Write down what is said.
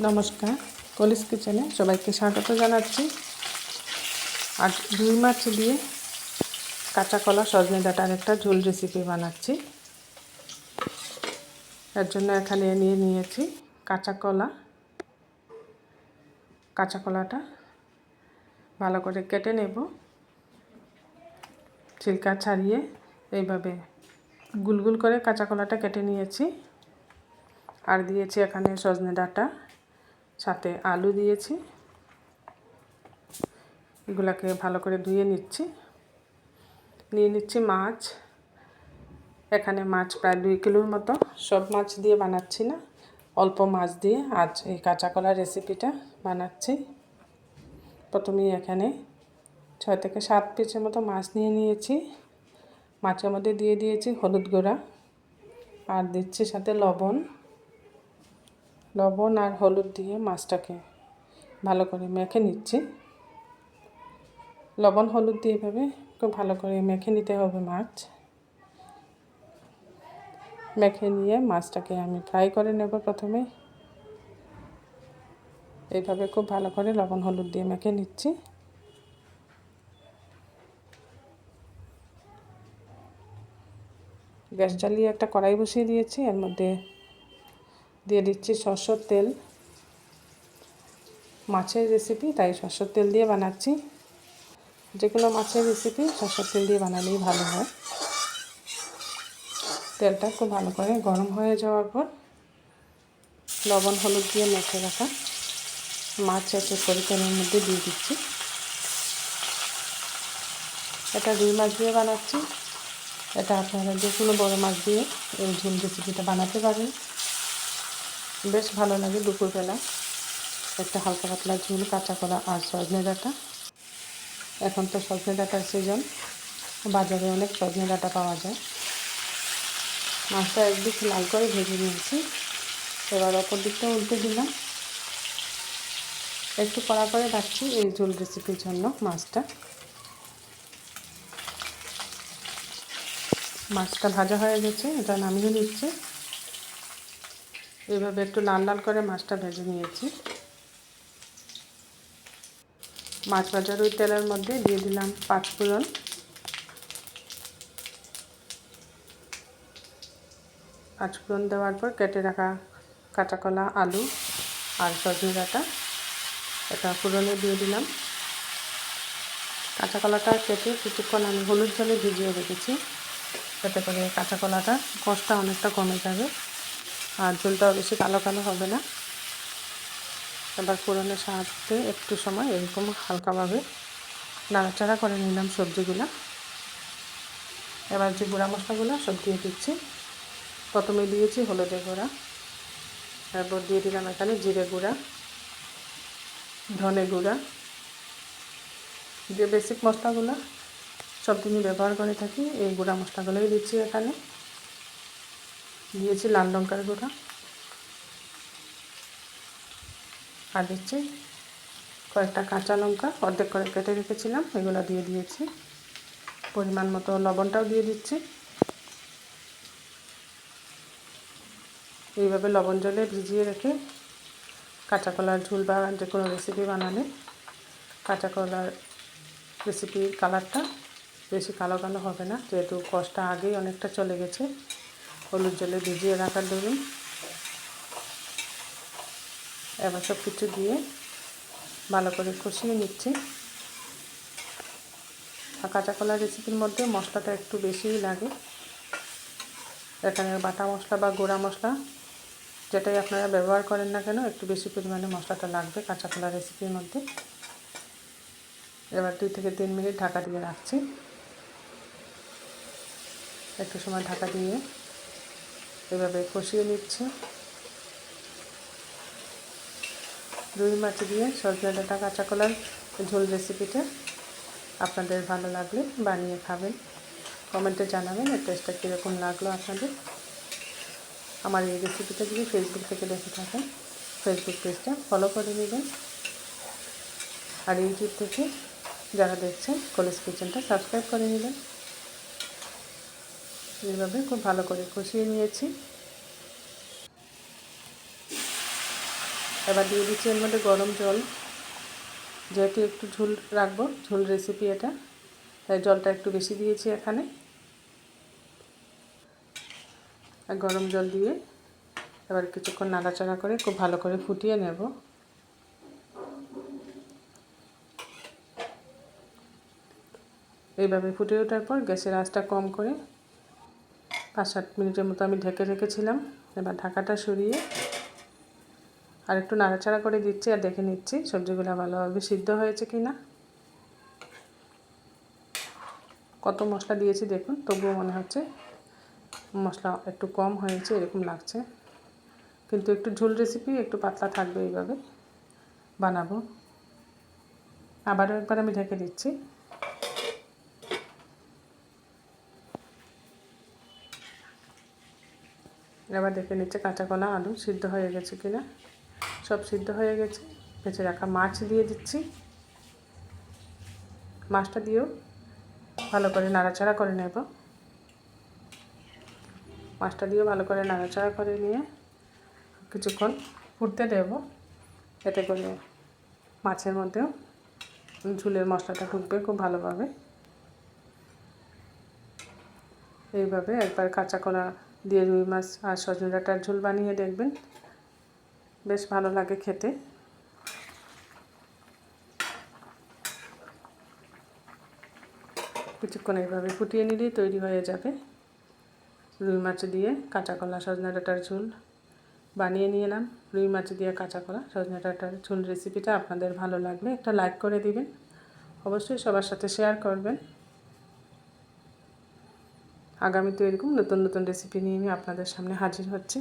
নমস্কার, কলিস কিচেনে সবাইকে স্বাগত জানাচ্ছি। আজ রুই মাছ দিয়ে কাঁচা কলা সজনে ডাঁটার একটা ঝোল রেসিপি বানাচ্ছি। এর জন্য এখানে নিয়ে নিয়েছি কাঁচা কলা। কাঁচা কলাটা ভালো করে কেটে নেব, ছিলকা ছাড়িয়ে এইভাবে গুলগুল করে কাঁচা কলাটা কেটে নিয়েছি। আর দিয়েছি এখানে সজনে ডাঁটা, সাথে আলু দিয়েছি। এগুলাকে ভালো করে ধুয়ে নিচ্ছি। নিয়ে নিচ্ছি মাছ। এখানে মাছ প্রায় 2 কিলোর মতো। সব মাছ দিয়ে বানাচ্ছি না, অল্প মাছ দিয়ে আজ এই কাঁচা কলার রেসিপিটা বানাচ্ছি। প্রথমেই এখানে 6 থেকে 7 পিসের মতো মাছ নিয়ে নিয়েছি। মাছের মধ্যে দিয়ে দিয়েছি হলুদ গুঁড়া, আর দিচ্ছি সাথে লবণ আর হলুদ দিয়ে মাছটাকে ভালো করে মেখে নিচ্ছি। লবণ হলুদ দিয়ে এভাবে খুব ভালো করে মেখে নিতে হবে। মাছ মেখে নিয়ে মাছটাকে আমি ফ্রাই করে নেব। প্রথমে এইভাবে খুব ভালো করে লবণ হলুদ দিয়ে মেখে নিচ্ছি। গ্যাস জ্বালিয়ে একটা কড়াই বসিয়ে দিয়েছি। এর মধ্যে দিয়ে দিচ্ছি সরষের তেল। মাছের রেসিপি, তাই সরষের তেল দিয়ে বানাচ্ছি। যে কোনো মাছের রেসিপি সরষের তেল দিয়ে বানালেই ভালো হয়। তেলটা খুব ভালো করে গরম হয়ে যাওয়ার পর লবণ হলুদ দিয়ে মেখে রাখা মাছ এসে করে তেলের মধ্যে দিয়ে দিচ্ছি। এটা রুই মাছ দিয়ে বানাচ্ছি। এটা আপনারা যে কোনো বড়ো মাছ দিয়ে এই ঝোল রেসিপিটা বানাতে পারেন। বেশ ভালো লাগে দুপুরবেলা একটা হালকা পাতলা ঝোল, কাঁচা কলা আর সজনে ডাঁটা। এখন তো সজনে ডাঁটার সিজন, বাজারে অনেক সজনে ডাঁটা পাওয়া যায়। মাছটা একদিক লাল করে ভেজে নিয়েছি। এবার অপর দিকটা উল্টে দিলাম। একটু কড়া করে রাখছি এই ঝোল রেসিপির জন্য। মাছটা ভাজা হয়ে গেছে, এটা নামিয়ে নিচ্ছে। এইভাবে একটু লাল লাল করে মাছটা ভেজে নিয়েছি। মাছ ভাজার ওই তেলের মধ্যে দিয়ে দিলাম 5 ফোড়ন। দেওয়ার পর কেটে রাখা কাঁচা কলা, আলু আর সজনে ডাঁটা এটা ফোড়নে দিয়ে দিলাম। কাঁচা কলাটা কেটে কিছুক্ষণ আমি হলুদ জলে ভিজিয়ে রেখেছি, যাতে করে কাঁচা কলাটা কষটা অনেকটা কমে যাবে আর ঝোলটাও বেশি কালো কালো হবে না। এবার ফোড়নের সাথে একটু সময় এরকম হালকাভাবে নাড়াচাড়া করে নিলাম সবজিগুলো। এবার যে গুঁড়া মশলাগুলো সব দিয়ে দিচ্ছি। প্রথমে দিয়েছি হলুদের গুঁড়া, তারপর দিয়ে দিলাম এখানে জিরে গুঁড়া, ধনে গুঁড়া, যে বেসিক মশলাগুলো সব দিনই ব্যবহার করে থাকি এই গুঁড়া মশলাগুলোই দিচ্ছি। এখানে দিয়েছি লাল লঙ্কার গুঁড়া, আর দিচ্ছি কয়েকটা কাঁচা লঙ্কা অর্ধেক করে কেটে রেখেছিলাম, এগুলো দিয়ে দিয়েছি। পরিমাণ মতো লবণটাও দিয়ে দিচ্ছি। এইভাবে লবণ জলে ভিজিয়ে রেখে কাঁচা কলার ঝোল বা যে কোনো রেসিপি বানালে কাঁচা কলার রেসিপির কালারটা বেশি কালো কালো হবে না, যেহেতু কষটা আগেই অনেকটা চলে গেছে হলুদ জলে ভিজিয়ে রাখার দরুন। এবার সব কিছু দিয়ে ভালো করে কষিয়ে নিচ্ছি। আর কাঁচা কলার রেসিপির মধ্যে মশলাটা একটু বেশিই লাগে। এখানে বাটা মশলা বা গুঁড়া মশলা যেটাই আপনারা ব্যবহার করেন না কেন, একটু বেশি পরিমাণে মশলাটা লাগবে কাঁচা কলার রেসিপির মধ্যে। এবার 2 থেকে 3 মিনিট ঢাকা দিয়ে রাখছি। একটু সময় ঢাকা দিয়ে এভাবে কষিয়ে নিচ্ছি। রুই মাছ দিয়ে সজনে ডাঁটা কাঁচা কলার ঝোল রেসিপিটা আপনাদের ভালো লাগলে বানিয়ে খাবেন, কমেন্টে জানাবেন এর টেস্টটা কীরকম লাগলো আপনাদের। আমার এই রেসিপিটা যদি ফেসবুক থেকে দেখে থাকেন, ফেসবুক পেজটা ফলো করে নেবেন। আর ইউটিউব থেকে যারা দেখছেন কলিস কিচেনটা সাবস্ক্রাইব করে নেবেন। এইভাবে খুব ভালো করে কষিয়ে নিয়েছি। এবার দিয়ে দিচ্ছি এর মধ্যে গরম জল। যেহেতু একটু ঝোল রাখবো, ঝোল রেসিপি এটা, তাই জলটা একটু বেশি দিয়েছি এখানে। আর গরম জল দিয়ে এবার কিছুক্ষণ নাড়াচাড়া করে খুব ভালো করে ফুটিয়ে নেব। এইভাবে ফুটে ওঠার পর গ্যাসের আঁচটা কম করে 5-7 মিনিটের মতো আমি ঢেকে রেখেছিলাম। এবার ঢাকাটা সরিয়ে আর একটু নাড়াচাড়া করে দিচ্ছি আর দেখে নিচ্ছি সবজিগুলো ভালোভাবে সিদ্ধ হয়েছে কি না। কত মশলা দিয়েছি দেখুন, তবুও মনে হচ্ছে মশলা একটু কম হয়েছে, এরকম লাগছে। কিন্তু একটু ঝোল রেসিপি, একটু পাতলা থাকবে, এইভাবে বানাবো। আবারও একবার আমি ঢেকে দিচ্ছি। এবার দেখে নিচ্ছে কাঁচা কলা আলু সিদ্ধ হয়ে গেছে কিনা। সব সিদ্ধ হয়ে গেছে। ভেজে রাখা মাছ দিয়ে দিচ্ছি। মাছটা দিয়েও ভালো করে নাড়াচাড়া করে নেব। মাছটা দিয়েও ভালো করে নাড়াচাড়া করে নিয়ে কিছুক্ষণ ফুটতে দেব, এতে করে মাছের মধ্যেও ঝোলের মশলাটা ঢুকবে খুব ভালোভাবে। এইভাবে একবার কাঁচা কলা দিয়ে রুই মাছ আর সজনে ডাঁটার ঝোল বানিয়ে দেখবেন, বেশ ভালো লাগে খেতে। কিছুক্ষণ এইভাবে ফুটিয়ে নিলেই তৈরি হয়ে যাবে রুই মাছ দিয়ে কাঁচা কলা সজনে ডাঁটার ঝোল। বানিয়ে নিলাম রুই মাছ দিয়ে কাঁচা কলা সজনে ডাঁটার ঝোল। রেসিপিটা আপনাদের ভালো লাগলে একটা লাইক করে দিবেন, অবশ্যই সবার সাথে শেয়ার করবেন। আগামীতে এরকম নতুন নতুন রেসিপি নিয়ে আমি আপনাদের সামনে হাজির হচ্ছি।